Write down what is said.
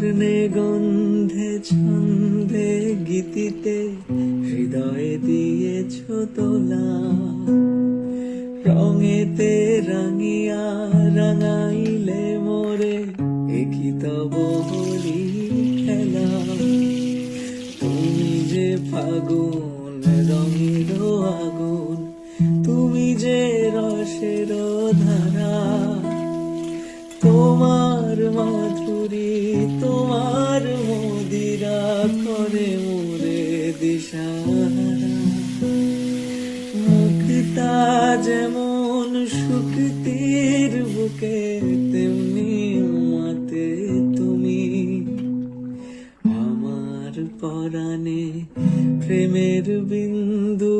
বর্ণে গন্ধে ছন্দে গীতিতে হৃদয়ে দিয়েছ তোলা, রঙেতে রাঙিয়া রাঙাইলে মোরে একই তব হলি খেলা। তুমি যে ফাগুন রঙের আগুন, তুমি যে রসের ধারা, তোমার মাধুরী তোমার মদিরা করে মোরে দিশাহারা। মুক্তা যেমন শুকতির বুকে তেমনি মাতে তুমি, আমার পরাণে প্রেমের বিন্দু